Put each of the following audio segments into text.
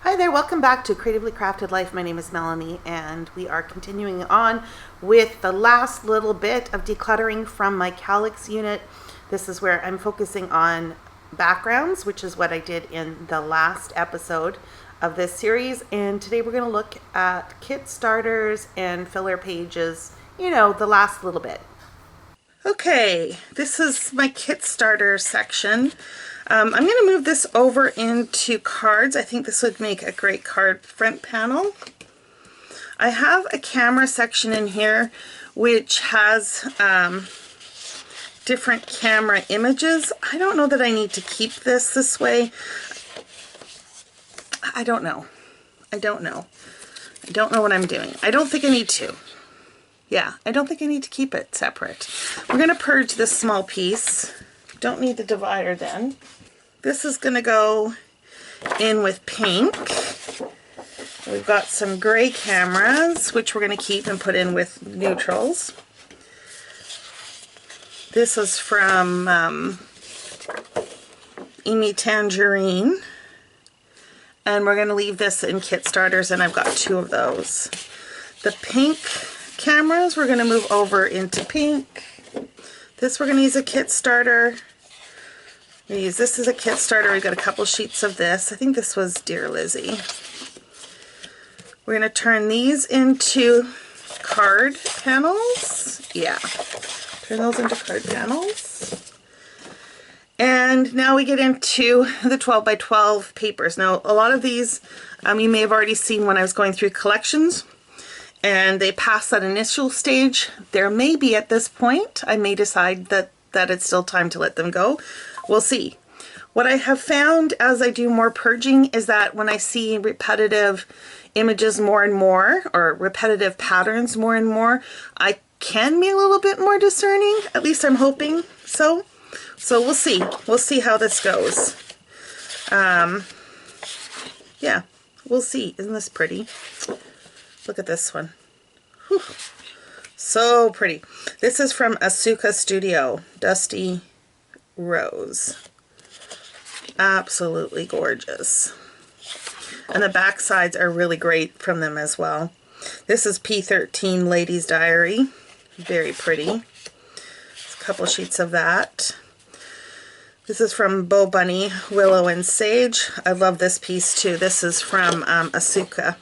Hi there, welcome back to Creatively Crafted Life. My name is Melanie, and we are continuing on with the last little bit of decluttering from my Kallax unit. This is where I'm focusing on backgrounds, which is what I did in the last episode of this series. And today we're going to look at kit starters and filler pages, the last little bit. Okay, this is my kit starter section. I'm going to move this over into cards. I think this would make a great card front panel. I have a camera section in here which has different camera images. I don't know that I need to keep this way. I don't know what I'm doing. I don't think I need to. Yeah, I don't think I need to keep it separate. We're going to purge this small piece. Don't need the divider then. This is going to go in with pink. We've got some gray cameras, which we're going to keep and put in with neutrals. This is from Amy Tangerine. And we're going to leave this in kit starters, and I've got 2 of those. The pink cameras, we're going to move over into pink. This we're going to use a kit starter. We use this as a kit starter. We've got a couple sheets of this. I think this was Dear Lizzie. We're going to turn these into card panels. Yeah, turn those into card panels. And now we get into the 12 by 12 papers. Now, a lot of these you may have already seen when I was going through collections, and they pass that initial stage. There may be at this point, I may decide that it's still time to let them go. We'll see. What I have found as I do more purging is that when I see repetitive images more and more, or repetitive patterns more and more, I can be a little bit more discerning. At least I'm hoping so. So we'll see. We'll see how this goes. Yeah, we'll see. Isn't this pretty? Look at this one. Whew. So pretty. This is from Asuka Studio, Dusty Rose. Absolutely gorgeous. And the back sides are really great from them as well. This is P13 Ladies Diary. Very pretty. There's a couple sheets of that. This is from Bo Bunny, Willow and Sage. I love this piece too. This is from Asuka.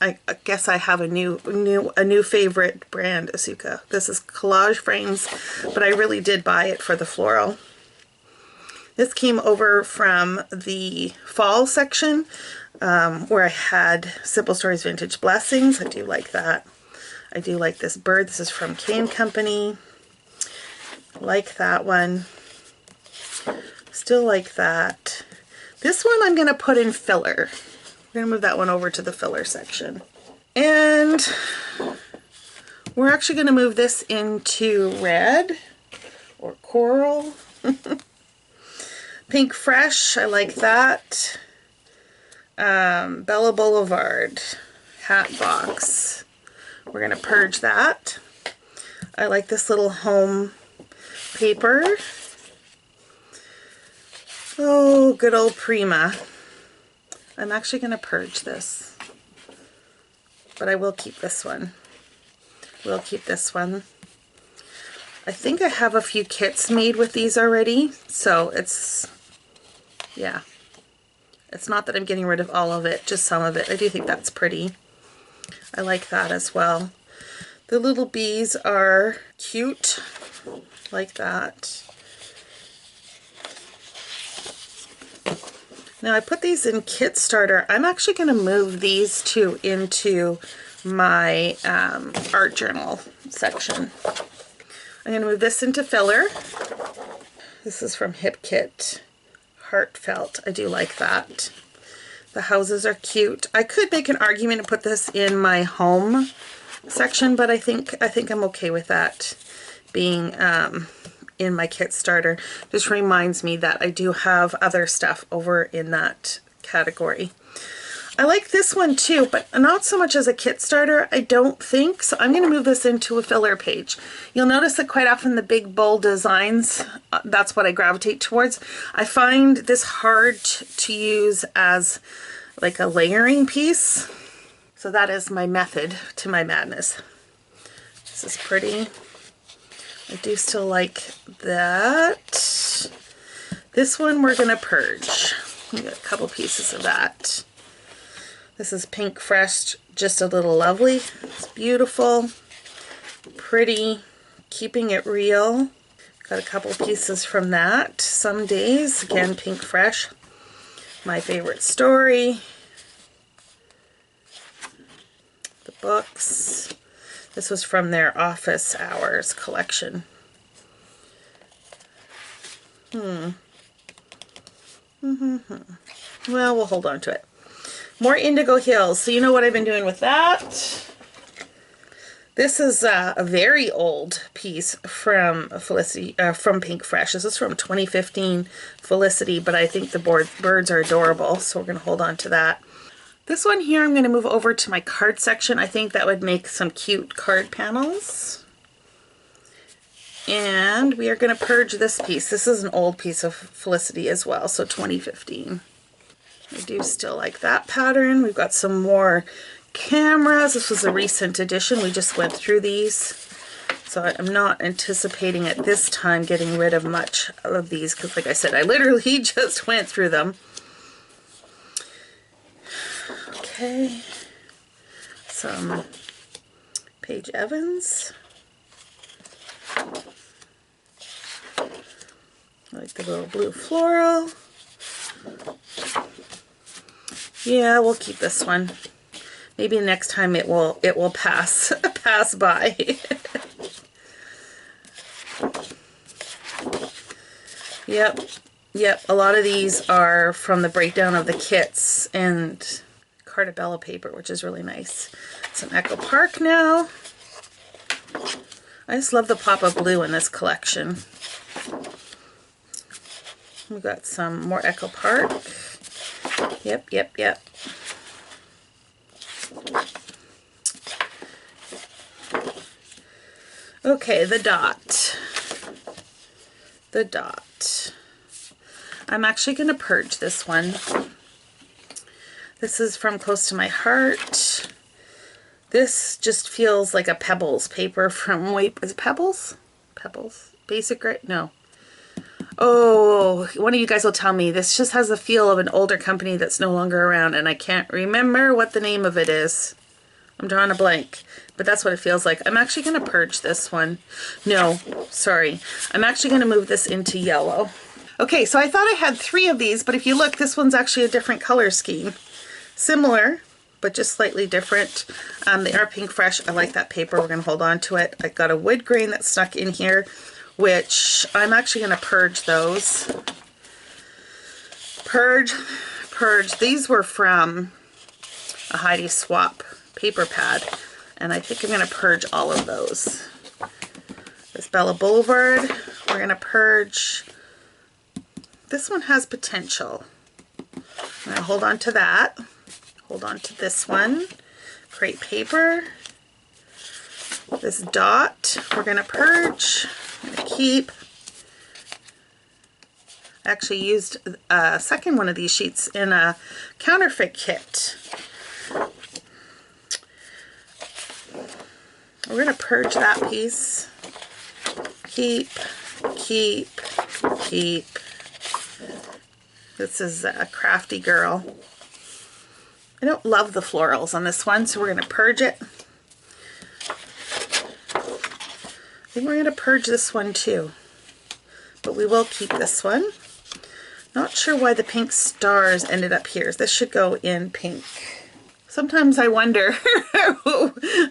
I guess I have a new favorite brand, Asuka. This is collage frames, but I really did buy it for the floral. This came over from the fall section where I had Simple Stories Vintage Blessings. I do like that. I do like this bird. This is from Kane Company. Like that one. Still like that. This one I'm going to put in filler. We're going to move that one over to the filler section. And we're actually going to move this into red or coral. Pink Fresh, I like that. Bella Boulevard hat box. We're going to purge that. I like this little home paper. Oh, good old Prima. I'm actually going to purge this, but I will keep this one. We'll keep this one. I think I have a few kits made with these already, so it's, yeah. It's not that I'm getting rid of all of it, just some of it. I do think that's pretty. I like that as well. The little bees are cute, like that. Now I put these in kit starter. I'm actually going to move these 2 into my art journal section. I'm going to move this into filler. This is from Hip Kit, Heartfelt. I do like that. The houses are cute. I could make an argument and put this in my home section, but I think I'm okay with that being in my kit starter. Just reminds me that I do have other stuff over in that category. I like this one too, but not so much as a kit starter, I don't think. So I'm going to move this into a filler page. You'll notice that quite often the big bold designs, that's what I gravitate towards. I find this hard to use as like a layering piece. So that is my method to my madness. This is pretty. I do still like that. This one we're gonna purge. We got a couple pieces of that. This is Pink Fresh, Just a Little Lovely. It's beautiful, pretty, keeping it real. Got a couple pieces from that. Some Days, again, Pink Fresh. My Favorite Story. The books. This was from their Office Hours collection. Well, we'll hold on to it. More Indigo Hills. So you know what I've been doing with that? This is a very old piece from Felicity, from Pink Fresh. This is from 2015 Felicity, but I think the birds are adorable, so we're going to hold on to that. This one here, I'm going to move over to my card section. I think that would make some cute card panels. And we are going to purge this piece. This is an old piece of Felicity as well, so 2015. I do still like that pattern. We've got some more cameras. This was a recent edition. We just went through these. So I'm not anticipating at this time getting rid of much of these because, like I said, I literally just went through them. Okay. Some Paige Evans. I like the little blue floral. Yeah, we'll keep this one. Maybe next time it will pass by. Yep. A lot of these are from the breakdown of the kits and Cartabella paper, which is really nice. Some Echo Park now. I just love the pop of blue in this collection. We've got some more Echo Park. Yep. Okay, the dot. I'm actually going to purge this one. This is from Close to My Heart. This just feels like a Pebbles paper from, wait, is it Pebbles? Basic, right? No. Oh, one of you guys will tell me. This just has a feel of an older company that's no longer around, and I can't remember what the name of it is. I'm drawing a blank, but that's what it feels like. I'm actually going to purge this one. No, sorry. I'm actually going to move this into yellow. Okay, so I thought I had 3 of these, but if you look, this one's actually a different color scheme. Similar, but just slightly different. They are Pink Fresh. I like that paper. We're going to hold on to it. I got a wood grain that's stuck in here, which I'm actually going to purge those. Purge. These were from a Heidi Swap paper pad, and I think I'm going to purge all of those. This Bella Boulevard, we're going to purge. This one has potential. I'm going to hold on to that. Hold on to this one. Crepe paper. This dot, we're going to purge. I'm going to keep. I actually used a second one of these sheets in a counterfeit kit. We're going to purge that piece. Keep. This is a Crafty Girl. I don't love the florals on this one, so we're going to purge it. I think we're going to purge this one too, but we will keep this one. Not sure why the pink stars ended up here. This should go in pink. Sometimes I wonder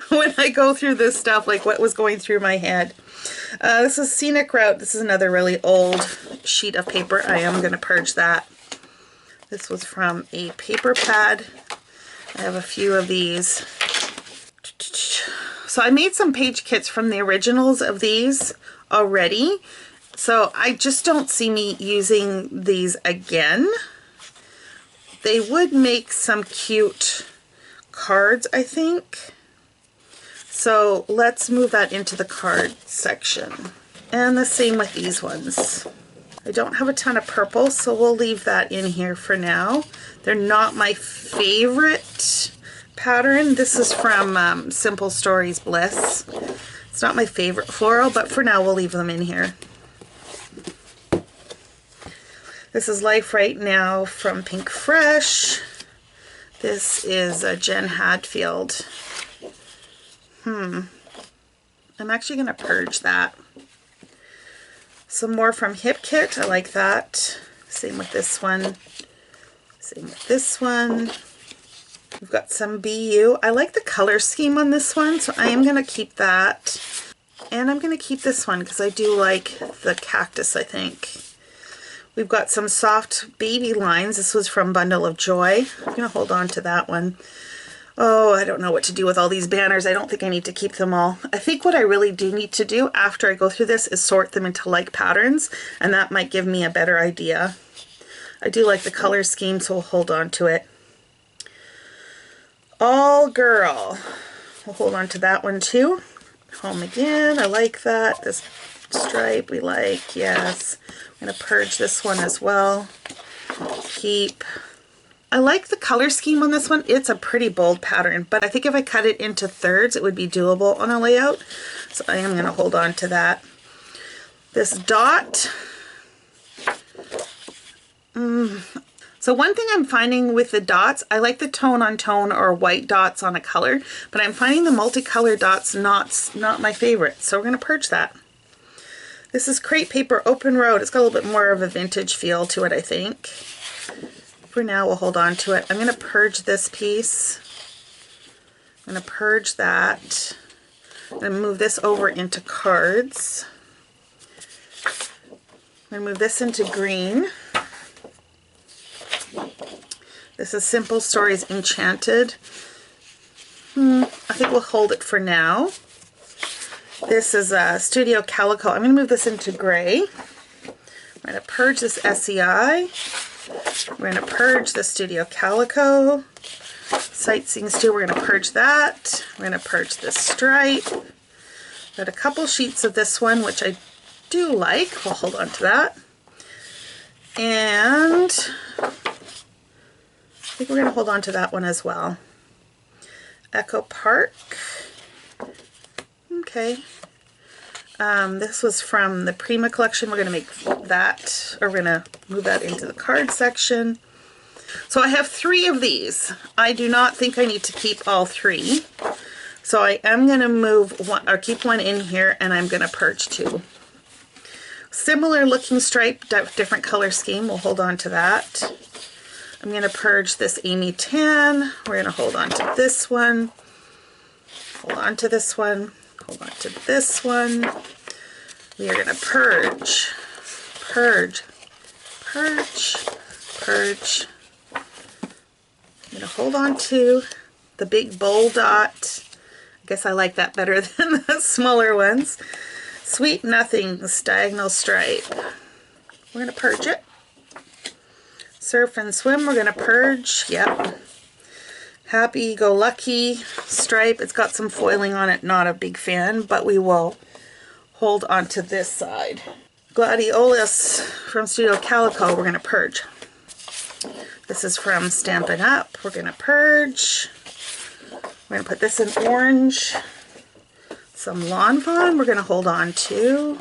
when I go through this stuff, like what was going through my head. This is Scenic Route. This is another really old sheet of paper. I am going to purge that. This was from a paper pad. I have a few of these. So I made some page kits from the originals of these already. So I just don't see me using these again. They would make some cute cards, I think. So let's move that into the card section. And the same with these ones. I don't have a ton of purple, so we'll leave that in here for now. They're not my favorite pattern. This is from Simple Stories Bliss. It's not my favorite floral, but for now we'll leave them in here. This is Life Right Now from Pink Fresh. This is Jen Hadfield. I'm actually going to purge that. Some more from Hip Kit. I like that. Same with this one. Same with this one. We've got some BU. I like the color scheme on this one, so I am going to keep that. And I'm going to keep this one because I do like the cactus, I think. We've got some soft baby lines. This was from Bundle of Joy. I'm going to hold on to that one. Oh, I don't know what to do with all these banners. I don't think I need to keep them all. I think what I really do need to do after I go through this is sort them into like patterns, and that might give me a better idea. I do like the color scheme, so we'll hold on to it. All Girl. We'll hold on to that one too. Home Again. I like that. This stripe we like. Yes. I'm going to purge this one as well. Keep. I like the color scheme on this one. It's a pretty bold pattern, but I think if I cut it into thirds, it would be doable on a layout. So I am going to hold on to that. This dot. So one thing I'm finding with the dots, I like the tone on tone or white dots on a color, but I'm finding the multicolor dots not my favorite. So we're going to purge that. This is Crepe Paper Open Road. It's got a little bit more of a vintage feel to it, I think. For now, we'll hold on to it. I'm going to purge this piece. I'm going to purge that. I'm going to move this over into cards. I'm going to move this into green. This is Simple Stories Enchanted. I think we'll hold it for now. This is Studio Calico. I'm going to move this into gray. I'm going to purge this SEI. We're going to purge the Studio Calico. Sightseeing Stew, we're going to purge that. We're going to purge this stripe. Got a couple sheets of this one, which I do like. We'll hold on to that. And I think we're going to hold on to that one as well. Echo Park. Okay. This was from the Prima collection. We're going to make that, or we're going to move that into the card section. So I have 3 of these. I do not think I need to keep all 3. So I am going to move one, or keep one in here, and I'm going to purge 2. Similar looking stripe, different color scheme. We'll hold on to that. I'm going to purge this Amy Tan. We're going to hold on to this one. Hold on to this one. Hold on to this one. We are going to purge, purge, purge, purge. I'm going to hold on to the big bold dot. I guess I like that better than the smaller ones. Sweet Nothings Diagonal Stripe. We're going to purge it. Surf and Swim, we're going to purge. Yep. Happy Go Lucky stripe. It's got some foiling on it. Not a big fan, but we will hold on to this side. Gladiolus from Studio Calico, we're going to purge. This is from Stampin' Up. We're going to purge. We're going to put this in orange. Some Lawn Fawn we're going to hold on to.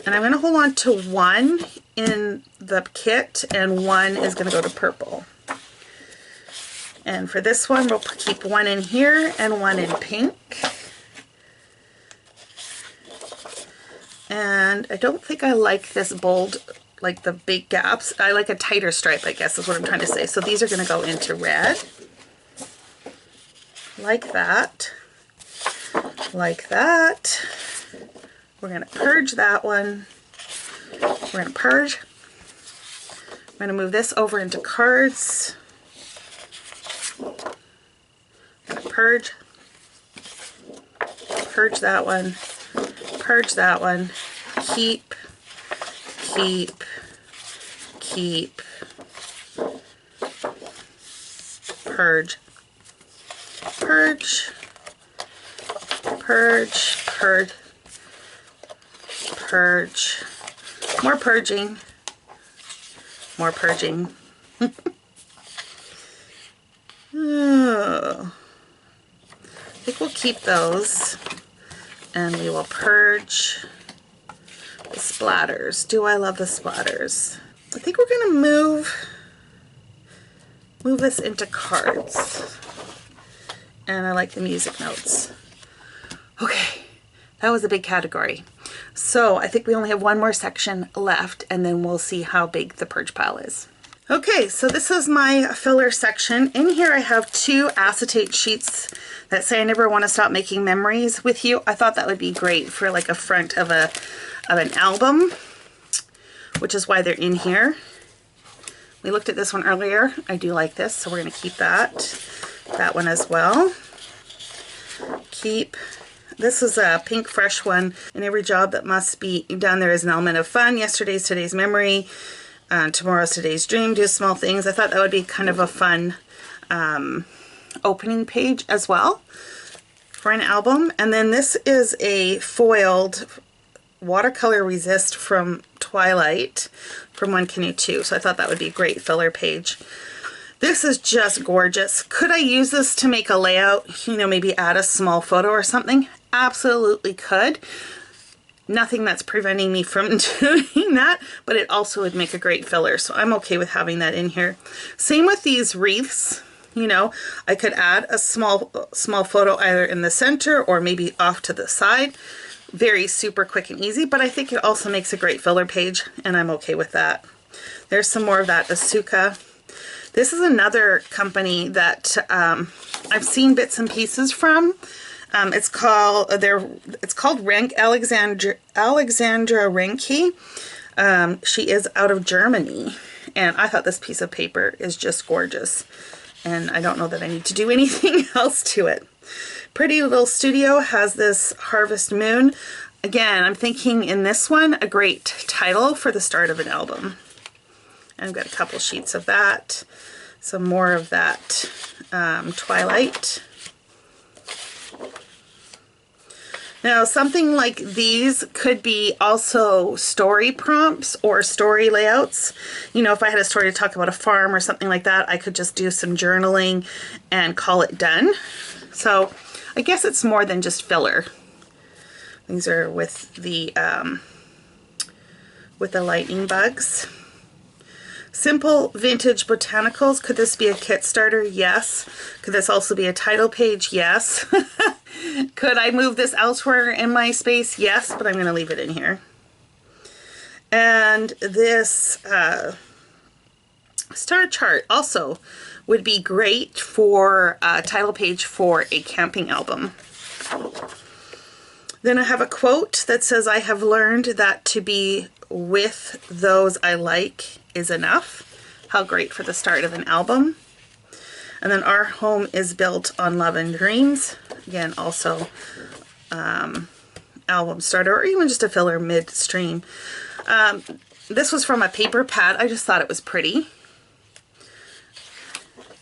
And I'm going to hold on to 1 in the kit, and 1 is going to go to purple. And for this one, we'll keep 1 in here and 1 in pink. And I don't think I like this bold, like the big gaps. I like a tighter stripe, I guess is what I'm trying to say. So these are going to go into red. Like that. Like that. We're going to purge that one. We're going to purge. I'm going to move this over into cards. Purge. Purge that one. Purge that one. Keep. Keep. Keep. Purge. Purge. Purge. Purge. Purge. More purging. more purging. Oh. I think we'll keep those and we will purge the splatters. Do I love the splatters? I think we're going to move this into cards. And I like the music notes. Okay, that was a big category. So I think we only have one more section left, and then we'll see how big the purge pile is. Okay, so this is my filler section. In here I have 2 acetate sheets that say I never want to stop making memories with you. I thought that would be great for like a front of an album, which is why they're in here. We looked at this one earlier. I do like this, so we're going to keep that one as well. This is a pink fresh one. In every job that must be done, there is an element of fun. Yesterday's today's memory. Tomorrow's today's dream. Do small things. I thought that would be kind of a fun opening page as well for an album. And then this is a foiled watercolor resist from Twilight from One Canoe 2. So I thought that would be a great filler page. This is just gorgeous. Could I use this to make a layout, you know, maybe add a small photo or something? Absolutely could. Nothing that's preventing me from doing that, but it also would make a great filler. So I'm okay with having that in here. Same with these wreaths. You know, I could add a small photo either in the center or maybe off to the side. Very super quick and easy, but I think it also makes a great filler page, and I'm okay with that. There's some more of that Asuka. This is another company that I've seen bits and pieces from. It's called Alexandra Renke. She is out of Germany, and I thought this piece of paper is just gorgeous. And I don't know that I need to do anything else to it. Pretty Little Studio has this Harvest Moon. Again, I'm thinking in this one, a great title for the start of an album. I've got a couple sheets of that. Some more of that Twilight. Now, something like these could be also story prompts or story layouts. You know, if I had a story to talk about a farm or something like that, I could just do some journaling and call it done. So I guess it's more than just filler. These are with the lightning bugs. Simple Vintage Botanicals. Could this be a kit starter? Yes. Could this also be a title page? Yes. Could I move this elsewhere in my space? Yes, but I'm going to leave it in here. And this star chart also would be great for a title page for a camping album. Then I have a quote that says, I have learned that to be with those I like is enough. How great for the start of an album. And then Our Home is Built on Love and Dreams. Again, also album starter or even just a filler midstream. This was from a paper pad. I just thought it was pretty.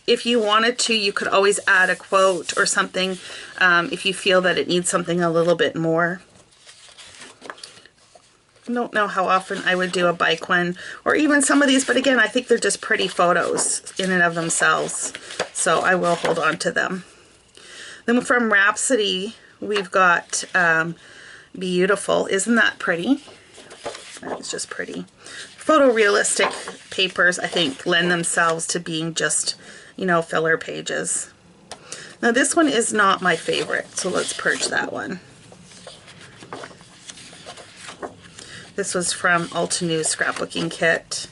If you wanted to, you could always add a quote or something if you feel that it needs something a little bit more. I don't know how often I would do a bike one or even some of these, but again, I think they're just pretty photos in and of themselves, so I will hold on to them. Then from Rhapsody, we've got Beautiful. Isn't that pretty? That's just pretty. Photorealistic papers, I think, lend themselves to being just, you know, filler pages. Now this one is not my favorite, so let's purge that one. This was from Altenew Scrapbooking Kit.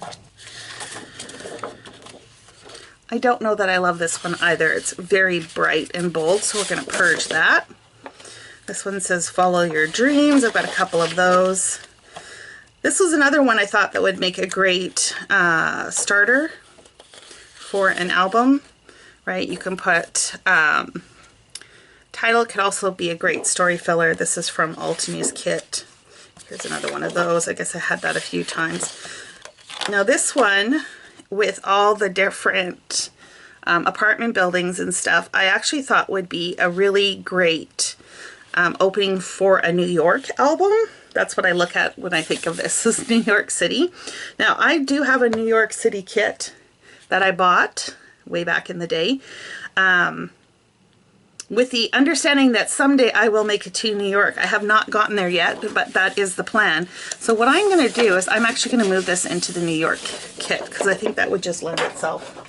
I don't know that I love this one either. It's very bright and bold, so we're going to purge that. This one says Follow Your Dreams. I've got a couple of those. This was another one I thought that would make a great starter for an album, right? You can put title. Could also be a great story filler. This is from Altenew's Kit. Here's another one of those. I guess I had that a few times. Now this one, with all the different apartment buildings and stuff, I actually thought would be a really great opening for a New York album. that's what I look at when I think of this, is New York City. Now, I do have a New York City kit that I bought way back in the day, with the understanding that someday I will make it to New York. I have not gotten there yet, but that is the plan. So what I'm going to do is I'm actually going to move this into the New York kit, because I think that would just lend itself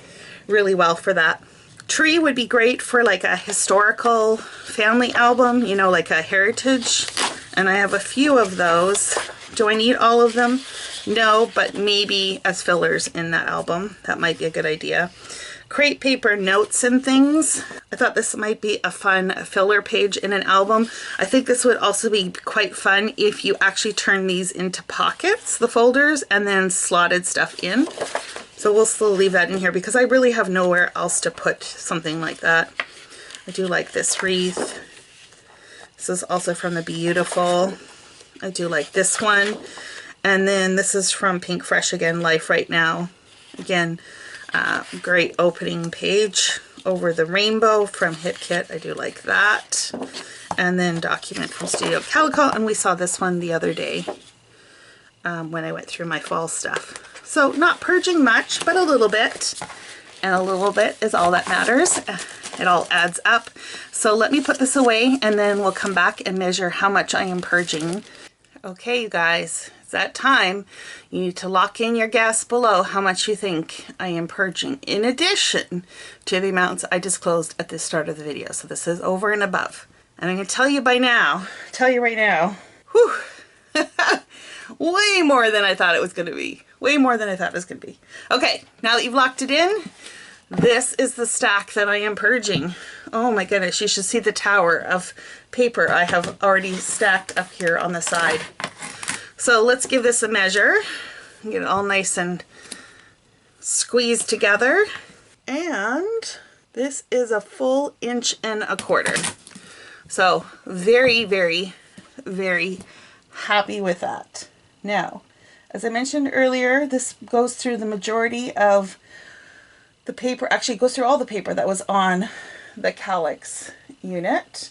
really well for that. Tree would be great for like a historical family album, you know, like a heritage. And I have a few of those. Do I need all of them? No, but maybe as fillers in that album. That might be a good idea. Crepe paper notes and things. I thought this might be a fun filler page in an album. I think this would also be quite fun if you actually turn these into pockets, the folders, and then slotted stuff in. So we'll still leave that in here because I really have nowhere else to put something like that. I do like this wreath. This is also from the Beautiful. I do like this one. And then this is from Pink Fresh again, Life Right Now. Again, great opening page. Over the Rainbow from Hit Kit. I do like that. And then Document from Studio Calico. And we saw this one the other day when I went through my fall stuff. So not purging much, but a little bit. And a little bit is all that matters. It all adds up. So let me put this away and then we'll come back and measure how much I am purging. Okay, you guys, it's that time. You need to lock in your guess below how much you think I am purging, in addition to the amounts I disclosed at the start of the video. So this is over and above. And I'm going to tell you right now, whew, way more than I thought it was going to be. Way more than I thought it was going to be. Okay, now that you've locked it in, this is the stack that I am purging. Oh my goodness, you should see the tower of paper I have already stacked up here on the side. So let's give this a measure. Get it all nice and squeezed together. And this is a full 1.25 inches. So very, very, very happy with that. Now, as I mentioned earlier, this goes through the majority of the paper. Actually, it goes through all the paper that was on the Kallax unit.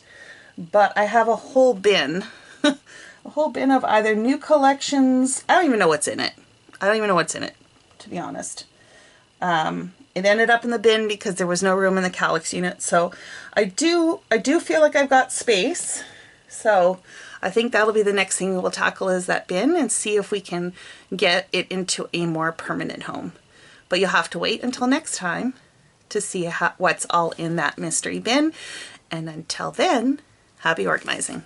But I have a whole bin. A whole bin of either new collections. I don't even know what's in it. I don't even know what's in it, to be honest. It ended up in the bin because there was no room in the Kallax unit. So I do feel like I've got space. So I think that'll be the next thing we'll tackle, is that bin, and see if we can get it into a more permanent home. But you'll have to wait until next time to see what's all in that mystery bin. And until then, happy organizing.